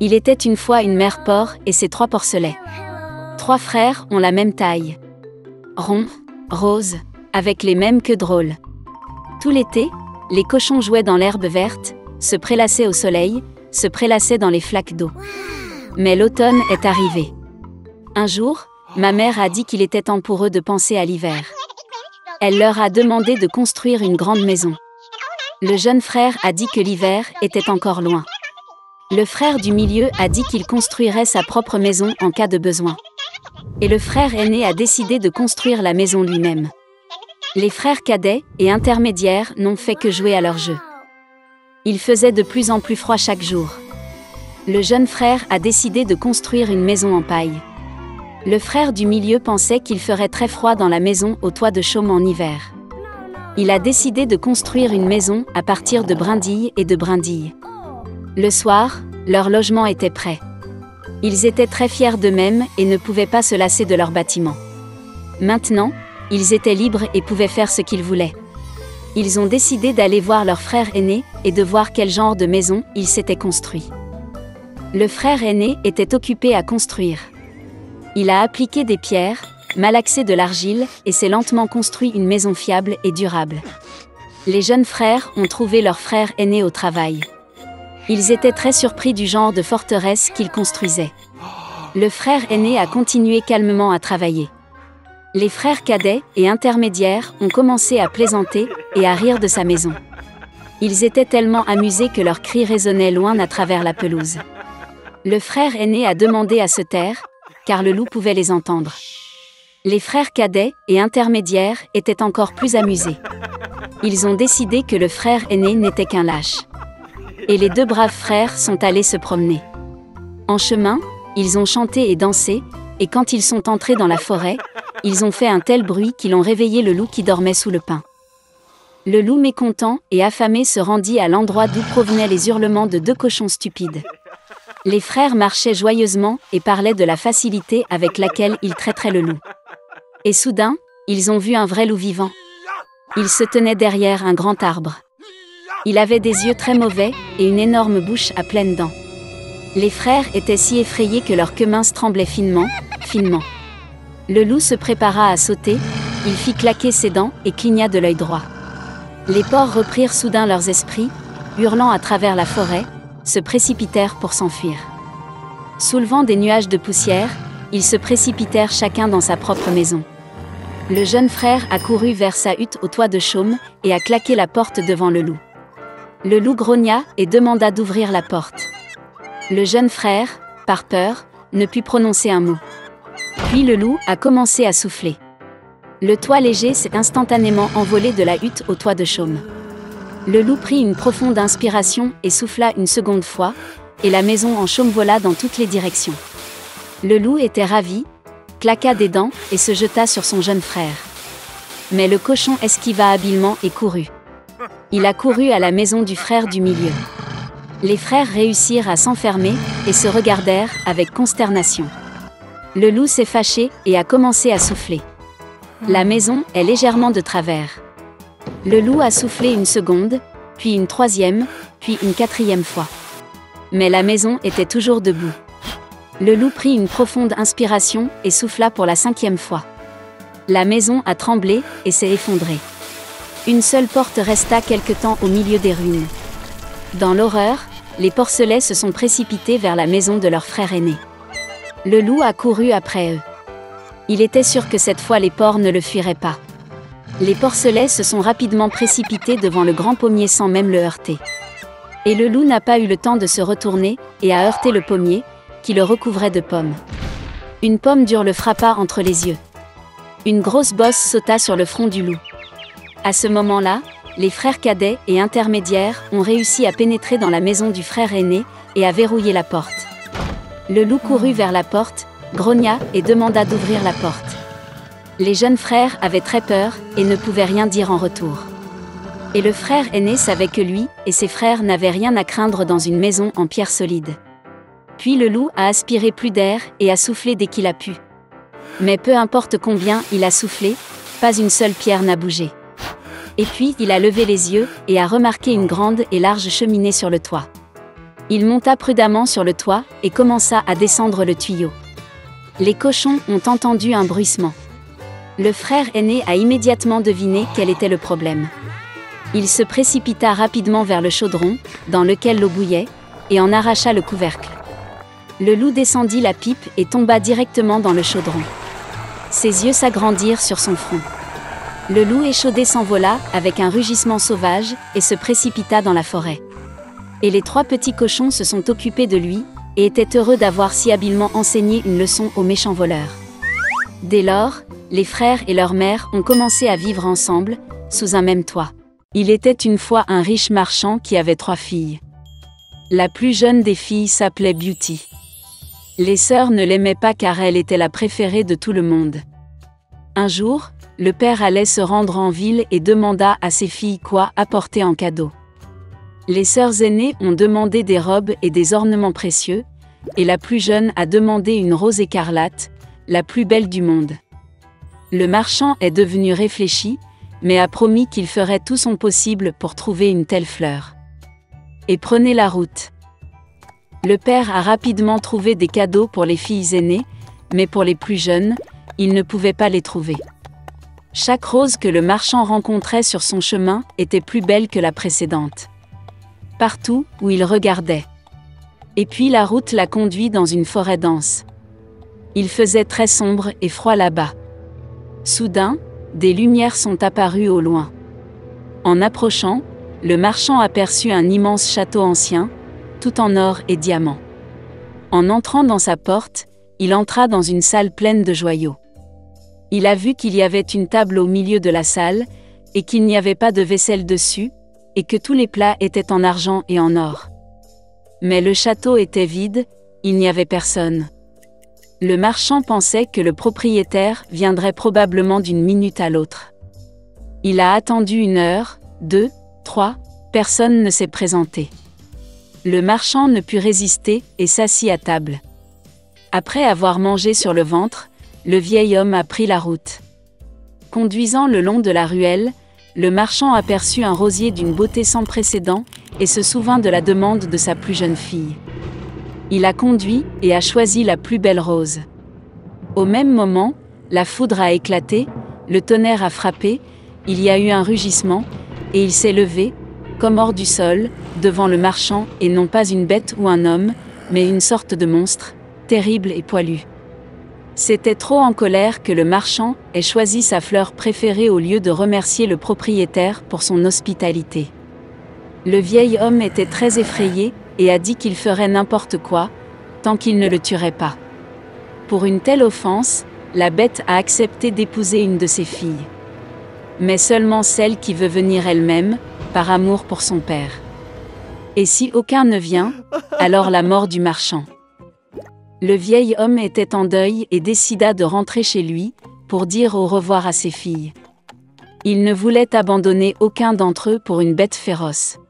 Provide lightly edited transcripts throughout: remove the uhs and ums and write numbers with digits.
Il était une fois une mère porc et ses 3 porcelets. 3 frères ont la même taille. Ronds, roses, avec les mêmes queues drôles. Tout l'été, les cochons jouaient dans l'herbe verte, se prélassaient au soleil, se prélassaient dans les flaques d'eau. Mais l'automne est arrivé. Un jour, ma mère a dit qu'il était temps pour eux de penser à l'hiver. Elle leur a demandé de construire une grande maison. Le jeune frère a dit que l'hiver était encore loin. Le frère du milieu a dit qu'il construirait sa propre maison en cas de besoin. Et le frère aîné a décidé de construire la maison lui-même. Les frères cadets et intermédiaires n'ont fait que jouer à leur jeu. Il faisait de plus en plus froid chaque jour. Le jeune frère a décidé de construire une maison en paille. Le frère du milieu pensait qu'il ferait très froid dans la maison au toit de chaume en hiver. Il a décidé de construire une maison à partir de brindilles et de brindilles. Le soir, leur logement était prêt. Ils étaient très fiers d'eux-mêmes et ne pouvaient pas se lasser de leur bâtiment. Maintenant, ils étaient libres et pouvaient faire ce qu'ils voulaient. Ils ont décidé d'aller voir leur frère aîné et de voir quel genre de maison il s'était construit. Le frère aîné était occupé à construire. Il a appliqué des pierres, malaxé de l'argile et s'est lentement construit une maison fiable et durable. Les jeunes frères ont trouvé leur frère aîné au travail. Ils étaient très surpris du genre de forteresse qu'il construisait. Le frère aîné a continué calmement à travailler. Les frères cadets et intermédiaires ont commencé à plaisanter et à rire de sa maison. Ils étaient tellement amusés que leurs cris résonnaient loin à travers la pelouse. Le frère aîné a demandé à se taire, car le loup pouvait les entendre. Les frères cadets et intermédiaires étaient encore plus amusés. Ils ont décidé que le frère aîné n'était qu'un lâche. Et les 2 braves frères sont allés se promener. En chemin, ils ont chanté et dansé, et quand ils sont entrés dans la forêt, ils ont fait un tel bruit qu'ils ont réveillé le loup qui dormait sous le pin. Le loup mécontent et affamé se rendit à l'endroit d'où provenaient les hurlements de 2 cochons stupides. Les frères marchaient joyeusement et parlaient de la facilité avec laquelle ils traiteraient le loup. Et soudain, ils ont vu un vrai loup vivant. Il se tenait derrière un grand arbre. Il avait des yeux très mauvais et une énorme bouche à pleines dents. Les frères étaient si effrayés que leurs queues minces tremblaient finement, finement. Le loup se prépara à sauter, il fit claquer ses dents et cligna de l'œil droit. Les porcs reprirent soudain leurs esprits, hurlant à travers la forêt, se précipitèrent pour s'enfuir. Soulevant des nuages de poussière, ils se précipitèrent chacun dans sa propre maison. Le jeune frère a couru vers sa hutte au toit de chaume et a claqué la porte devant le loup. Le loup grogna et demanda d'ouvrir la porte. Le jeune frère, par peur, ne put prononcer un mot. Puis le loup a commencé à souffler. Le toit léger s'est instantanément envolé de la hutte au toit de chaume. Le loup prit une profonde inspiration et souffla une seconde fois, et la maison en chaume vola dans toutes les directions. Le loup était ravi, claqua des dents et se jeta sur son jeune frère. Mais le cochon esquiva habilement et courut. Il a couru à la maison du frère du milieu. Les frères réussirent à s'enfermer et se regardèrent avec consternation. Le loup s'est fâché et a commencé à souffler. La maison est légèrement de travers. Le loup a soufflé une seconde, puis une 3e, puis une 4e fois. Mais la maison était toujours debout. Le loup prit une profonde inspiration et souffla pour la 5e fois. La maison a tremblé et s'est effondrée. Une seule porte resta quelque temps au milieu des ruines. Dans l'horreur, les porcelets se sont précipités vers la maison de leur frère aîné. Le loup a couru après eux. Il était sûr que cette fois les porcs ne le fuiraient pas. Les porcelets se sont rapidement précipités devant le grand pommier sans même le heurter. Et le loup n'a pas eu le temps de se retourner et a heurté le pommier, qui le recouvrait de pommes. Une pomme dure le frappa entre les yeux. Une grosse bosse sauta sur le front du loup. À ce moment-là, les frères cadets et intermédiaires ont réussi à pénétrer dans la maison du frère aîné et à verrouiller la porte. Le loup courut vers la porte, grogna et demanda d'ouvrir la porte. Les jeunes frères avaient très peur et ne pouvaient rien dire en retour. Et le frère aîné savait que lui et ses frères n'avaient rien à craindre dans une maison en pierre solide. Puis le loup a aspiré plus d'air et a soufflé dès qu'il a pu. Mais peu importe combien il a soufflé, pas une seule pierre n'a bougé. Et puis il a levé les yeux et a remarqué une grande et large cheminée sur le toit. Il monta prudemment sur le toit et commença à descendre le tuyau. Les cochons ont entendu un bruissement. Le frère aîné a immédiatement deviné quel était le problème. Il se précipita rapidement vers le chaudron, dans lequel l'eau bouillait, et en arracha le couvercle. Le loup descendit la pipe et tomba directement dans le chaudron. Ses yeux s'agrandirent sur son front. Le loup échaudé s'envola avec un rugissement sauvage et se précipita dans la forêt. Et les 3 petits cochons se sont occupés de lui, et étaient heureux d'avoir si habilement enseigné une leçon aux méchants voleurs. Dès lors, les frères et leur mère ont commencé à vivre ensemble, sous un même toit. Il était une fois un riche marchand qui avait 3 filles. La plus jeune des filles s'appelait Beauty. Les sœurs ne l'aimaient pas car elle était la préférée de tout le monde. Un jour, le père allait se rendre en ville et demanda à ses filles quoi apporter en cadeau. Les sœurs aînées ont demandé des robes et des ornements précieux, et la plus jeune a demandé une rose écarlate, la plus belle du monde. Le marchand est devenu réfléchi, mais a promis qu'il ferait tout son possible pour trouver une telle fleur. Et prenez la route. Le père a rapidement trouvé des cadeaux pour les filles aînées, mais pour les plus jeunes, il ne pouvait pas les trouver. Chaque rose que le marchand rencontrait sur son chemin était plus belle que la précédente. Partout où il regardait. Et puis la route l'a conduit dans une forêt dense. Il faisait très sombre et froid là-bas. Soudain, des lumières sont apparues au loin. En approchant, le marchand aperçut un immense château ancien, tout en or et diamants. En entrant dans sa porte, il entra dans une salle pleine de joyaux. Il a vu qu'il y avait une table au milieu de la salle, et qu'il n'y avait pas de vaisselle dessus, et que tous les plats étaient en argent et en or. Mais le château était vide, il n'y avait personne. Le marchand pensait que le propriétaire viendrait probablement d'une minute à l'autre. Il a attendu 1 heure, 2, 3, personne ne s'est présenté. Le marchand ne put résister et s'assit à table. Après avoir mangé sur le ventre, le vieil homme a pris la route. Conduisant le long de la ruelle, le marchand aperçut un rosier d'une beauté sans précédent et se souvint de la demande de sa plus jeune fille. Il a conduit et a choisi la plus belle rose. Au même moment, la foudre a éclaté, le tonnerre a frappé, il y a eu un rugissement, et il s'est levé, comme hors du sol, devant le marchand, et non pas une bête ou un homme, mais une sorte de monstre, terrible et poilu. C'était trop en colère que le marchand ait choisi sa fleur préférée au lieu de remercier le propriétaire pour son hospitalité. Le vieil homme était très effrayé et a dit qu'il ferait n'importe quoi, tant qu'il ne le tuerait pas. Pour une telle offense, la bête a accepté d'épouser une de ses filles. Mais seulement celle qui veut venir elle-même, par amour pour son père. Et si aucun ne vient, alors la mort du marchand. Le vieil homme était en deuil et décida de rentrer chez lui, pour dire au revoir à ses filles. Il ne voulait abandonner aucun d'entre eux pour une bête féroce.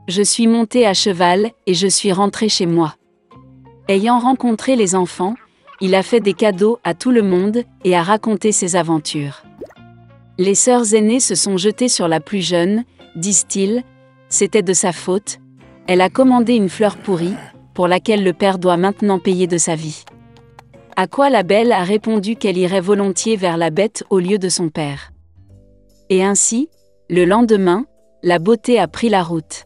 Je suis monté à cheval et je suis rentré chez moi. Ayant rencontré les enfants, il a fait des cadeaux à tout le monde et a raconté ses aventures. Les sœurs aînées se sont jetées sur la plus jeune, disent-ils, c'était de sa faute, elle a commandé une fleur pourrie, pour laquelle le père doit maintenant payer de sa vie. À quoi la belle a répondu qu'elle irait volontiers vers la bête au lieu de son père. Et ainsi, le lendemain, la beauté a pris la route.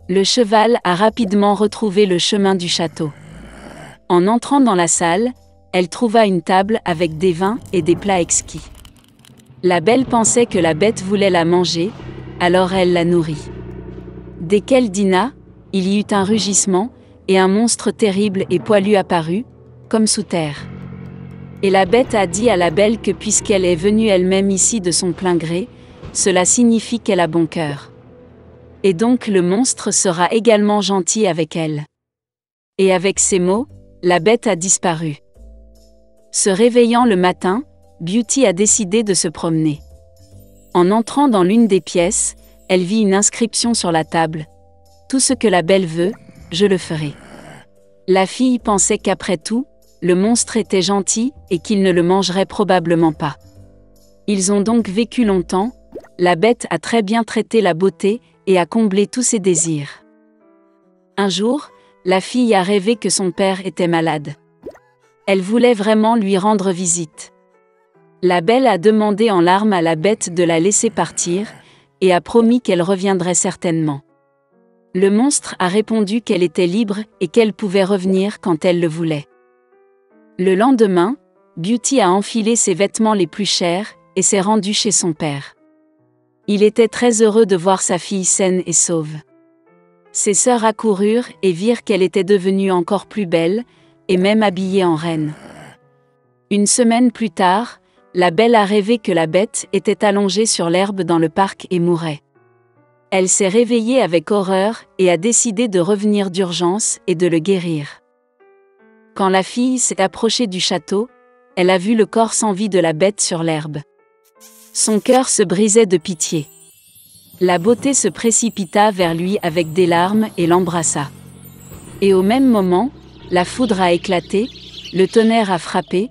Le cheval a rapidement retrouvé le chemin du château. En entrant dans la salle, elle trouva une table avec des vins et des plats exquis. La belle pensait que la bête voulait la manger, alors elle la nourrit. Dès qu'elle dîna, il y eut un rugissement, et un monstre terrible et poilu apparut, comme sous terre. Et la bête a dit à la belle que puisqu'elle est venue elle-même ici de son plein gré, cela signifie qu'elle a bon cœur. Et donc le monstre sera également gentil avec elle. Et avec ces mots, la bête a disparu. Se réveillant le matin, Beauty a décidé de se promener. En entrant dans l'une des pièces, elle vit une inscription sur la table. « Tout ce que la belle veut, je le ferai. » La fille pensait qu'après tout, le monstre était gentil et qu'il ne le mangerait probablement pas. Ils ont donc vécu longtemps, la bête a très bien traité la beauté et a comblé tous ses désirs. Un jour, la fille a rêvé que son père était malade. Elle voulait vraiment lui rendre visite. La belle a demandé en larmes à la bête de la laisser partir, et a promis qu'elle reviendrait certainement. Le monstre a répondu qu'elle était libre et qu'elle pouvait revenir quand elle le voulait. Le lendemain, Beauty a enfilé ses vêtements les plus chers et s'est rendue chez son père. Il était très heureux de voir sa fille saine et sauve. Ses sœurs accoururent et virent qu'elle était devenue encore plus belle, et même habillée en reine. Une semaine plus tard, la belle a rêvé que la bête était allongée sur l'herbe dans le parc et mourait. Elle s'est réveillée avec horreur et a décidé de revenir d'urgence et de le guérir. Quand la fille s'est approchée du château, elle a vu le corps sans vie de la bête sur l'herbe. Son cœur se brisait de pitié. La beauté se précipita vers lui avec des larmes et l'embrassa. Et au même moment, la foudre a éclaté, le tonnerre a frappé,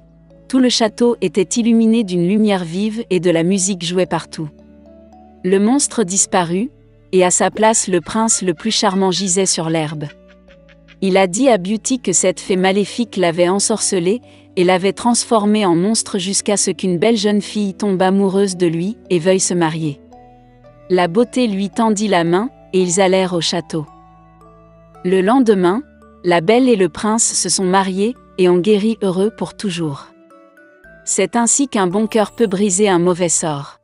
tout le château était illuminé d'une lumière vive et de la musique jouait partout. Le monstre disparut, et à sa place le prince le plus charmant gisait sur l'herbe. Il a dit à Beauty que cette fée maléfique l'avait ensorcelée et l'avait transformée en monstre jusqu'à ce qu'une belle jeune fille tombe amoureuse de lui et veuille se marier. La beauté lui tendit la main, et ils allèrent au château. Le lendemain, la belle et le prince se sont mariés, et ont guéri heureux pour toujours. C'est ainsi qu'un bon cœur peut briser un mauvais sort.